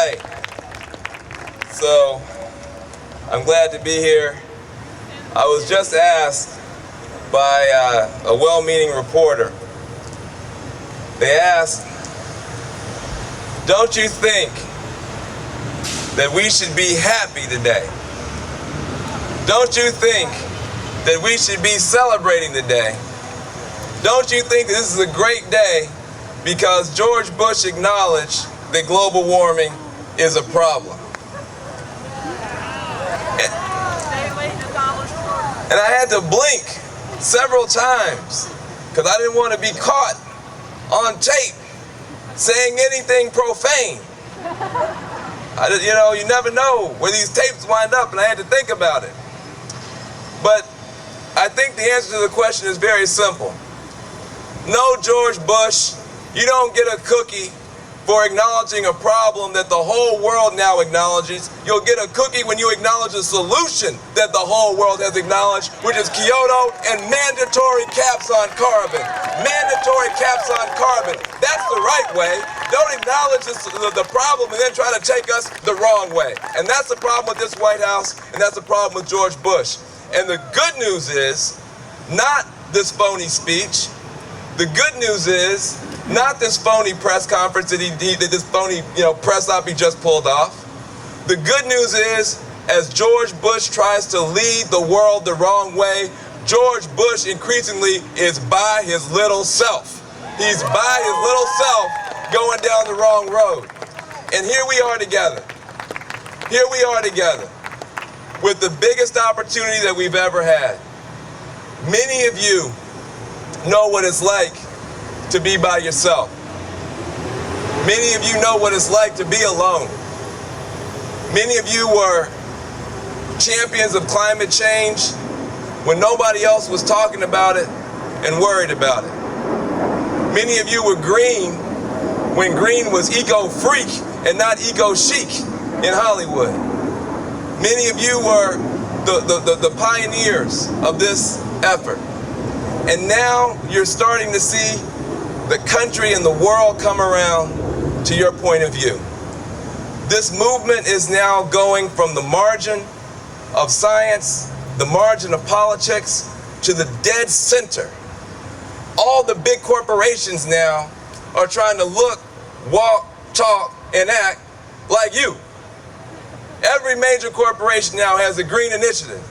right. So, I'm glad to be here. I was just asked by a well-meaning reporter. They asked, don't you think that we should be happy today? Don't you think that we should be celebrating today? Don't you think that this is a great day because George Bush acknowledged that global warming is a problem? And I had to blink several times because I didn't want to be caught on tape saying anything profane. You never know where these tapes wind up, and I had to think about it. But I think the answer to the question is very simple. No, George Bush, you don't get a cookie for acknowledging a problem that the whole world now acknowledges. You'll get a cookie when you acknowledge a solution that the whole world has acknowledged, which is Kyoto and mandatory caps on carbon. Mandatory caps on carbon. That's the right way. Don't acknowledge the problem and then try to take us the wrong way. And that's the problem with this White House, and that's the problem with George Bush. And the good news is not this phony speech. The good news is not this phony press conference that this phony press op he just pulled off. The good news is, as George Bush tries to lead the world the wrong way, George Bush increasingly is by his little self. He's by his little self going down the wrong road. And here we are together. Here we are together with the biggest opportunity that we've ever had. Many of you know what it's like to be by yourself. Many of you know what it's like to be alone. Many of you were champions of climate change when nobody else was talking about it and worried about it. Many of you were green when green was eco-freak and not eco-chic in Hollywood. Many of you were the pioneers of this effort. And now you're starting to see the country and the world come around to your point of view. This movement is now going from the margin of science, the margin of politics, to the dead center. All the big corporations now are trying to look, walk, talk, and act like you. Every major corporation now has a green initiative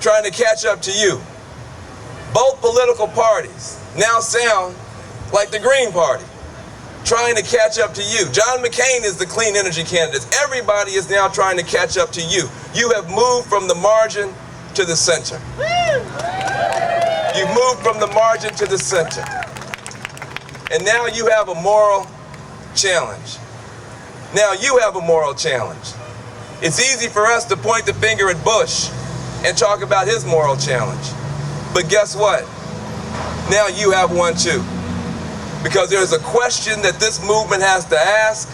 trying to catch up to you. Both political parties now sound like the Green Party, trying to catch up to you. John McCain is the clean energy candidate. Everybody is now trying to catch up to you. You have moved from the margin to the center. You've moved from the margin to the center. And now you have a moral challenge. Now you have a moral challenge. It's easy for us to point the finger at Bush and talk about his moral challenge. But guess what? Now you have one too. Because there's a question that this movement has to ask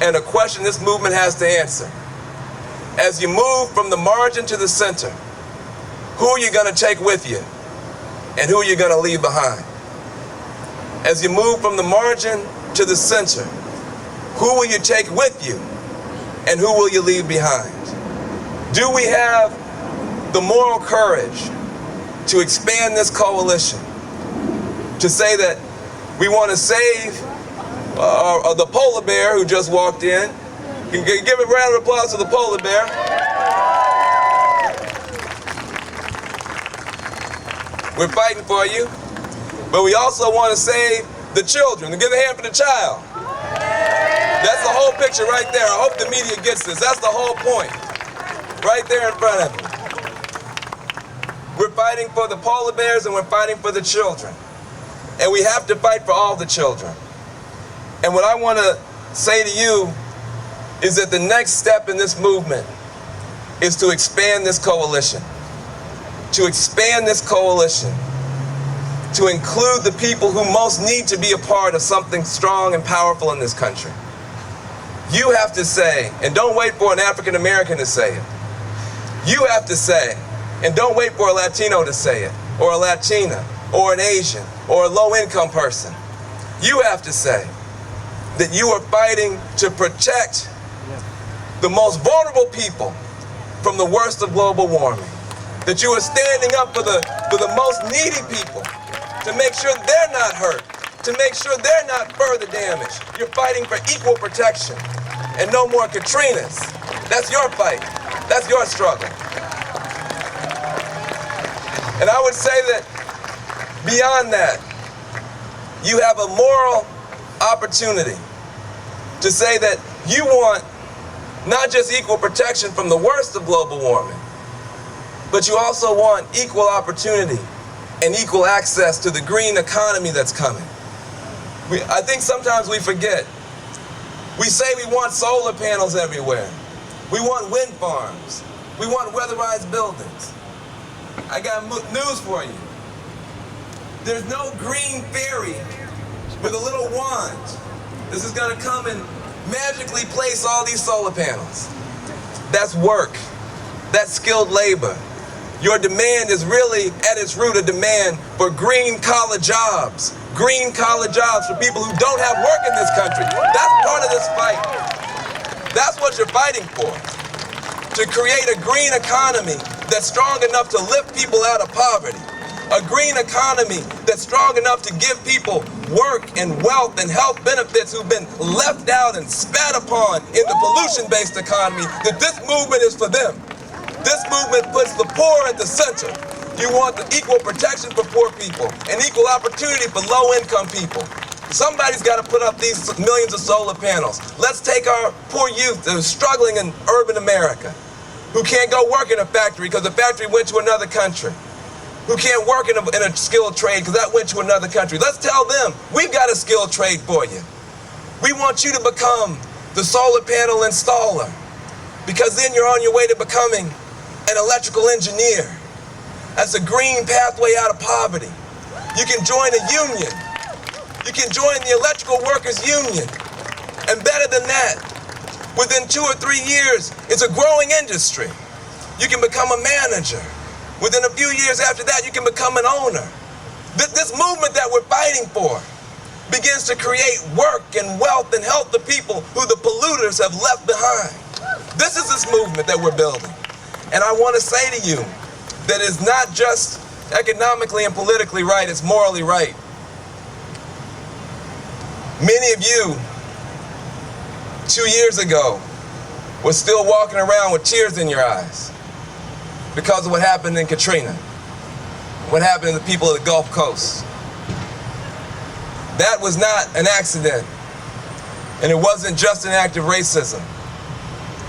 and a question this movement has to answer. As you move from the margin to the center, who are you going to take with you and who are you going to leave behind? As you move from the margin to the center, who will you take with you and who will you leave behind? Do we have the moral courage to expand this coalition, to say that we want to save the polar bear who just walked in? Give a round of applause to the polar bear. We're fighting for you, but we also want to save the children. Give a hand for the child. That's the whole picture right there. I hope the media gets this. That's the whole point. Right there in front of you. We're fighting for the polar bears and we're fighting for the children. And we have to fight for all the children. And what I want to say to you is that the next step in this movement is to expand this coalition. To expand this coalition. To include the people who most need to be a part of something strong and powerful in this country. You have to say, and don't wait for an African American to say it. You have to say, and don't wait for a Latino to say it, or a Latina, or an Asian, or a low-income person. You have to say that you are fighting to protect the most vulnerable people from the worst of global warming. That you are standing up for the most needy people, to make sure they're not hurt, to make sure they're not further damaged. You're fighting for equal protection and no more Katrinas. That's your fight. That's your struggle. And I would say that beyond that, you have a moral opportunity to say that you want not just equal protection from the worst of global warming, but you also want equal opportunity and equal access to the green economy that's coming. I think sometimes we forget. We say we want solar panels everywhere. We want wind farms. We want weatherized buildings. I got news for you. There's no green fairy with a little wand. This is going to come and magically place all these solar panels. That's work. That's skilled labor. Your demand is really, at its root, a demand for green collar jobs. Green collar jobs for people who don't have work in this country. That's part of this fight. That's what you're fighting for. To create a green economy that's strong enough to lift people out of poverty. A green economy that's strong enough to give people work and wealth and health benefits who've been left out and spat upon in the pollution-based economy, that this movement is for them. This movement puts the poor at the center. You want the equal protection for poor people and equal opportunity for low-income people. Somebody's got to put up these millions of solar panels. Let's take our poor youth that are struggling in urban America, who can't go work in a factory because the factory went to another country, who can't work in a skilled trade because that went to another country. Let's tell them, we've got a skilled trade for you. We want you to become the solar panel installer, because then you're on your way to becoming an electrical engineer. That's a green pathway out of poverty. You can join a union. You can join the Electrical Workers Union. And better than that, within 2 or 3 years, it's a growing industry. You can become a manager. Within a few years after that, you can become an owner. This movement that we're fighting for begins to create work and wealth and help the people who the polluters have left behind. This is this movement that we're building. And I want to say to you that it's not just economically and politically right, it's morally right. Many of you, 2 years ago, were still walking around with tears in your eyes because of what happened in Katrina, what happened to the people of the Gulf Coast. That was not an accident, and it wasn't just an act of racism.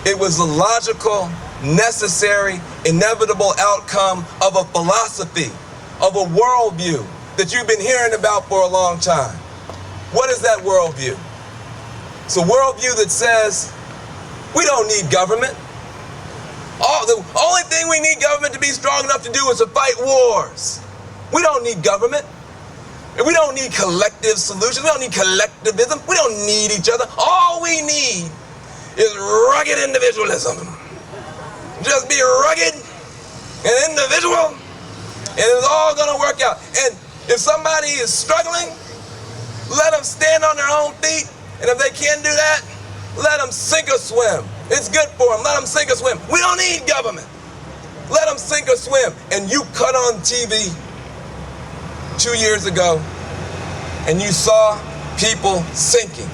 It was a logical, necessary, inevitable outcome of a philosophy, of a worldview that you've been hearing about for a long time. What is that worldview? It's a worldview that says we don't need government. The only thing we need government to be strong enough to do is to fight wars. We don't need government. We don't need collective solutions. We don't need collectivism. We don't need each other. All we need is rugged individualism. Just be rugged and individual, and it's all going to work out. And if somebody is struggling, let them stand on their own feet. And if they can't do that, let them sink or swim. It's good for them. Let them sink or swim. We don't need government. Let them sink or swim. And you cut on TV 2 years ago, and you saw people sinking.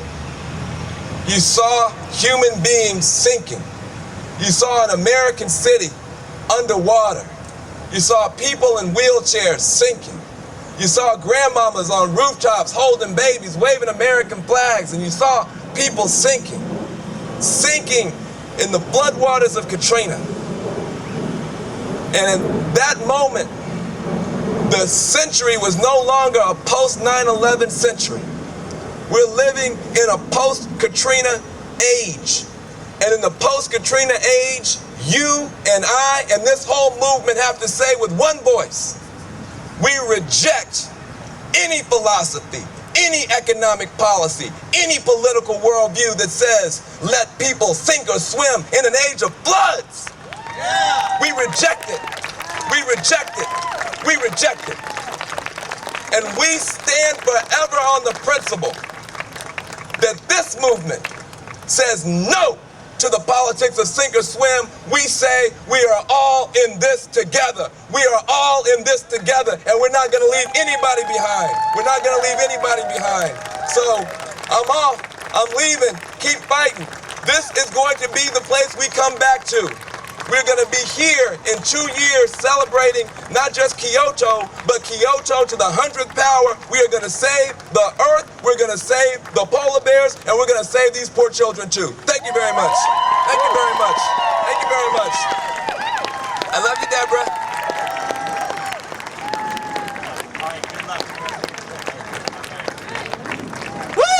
You saw human beings sinking. You saw an American city underwater. You saw people in wheelchairs sinking. You saw grandmamas on rooftops holding babies, waving American flags, and you saw people sinking in the floodwaters of Katrina. And in that moment, the century was no longer a post-9/11 century. We're living in a post-Katrina age. And in the post-Katrina age, you and I and this whole movement have to say with one voice, we reject any philosophy, any economic policy, any political worldview that says, let people sink or swim in an age of floods. Yeah. We reject it. We reject it. We reject it. And we stand forever on the principle that this movement says no to the politics of sink or swim. We say we are all in this together. We are all in this together, and we're not going to leave anybody behind. We're not going to leave anybody behind. So I'm off. I'm leaving. Keep fighting. This is going to be the place we come back to. We're going to be here in 2 years celebrating not just Kyoto, but Kyoto to the 100th power. We are going to save the earth. We're going to save the polar bears, and we're going to save these poor children too. Thank you very much. Thank you very much. Thank you very much. I love you, Deborah.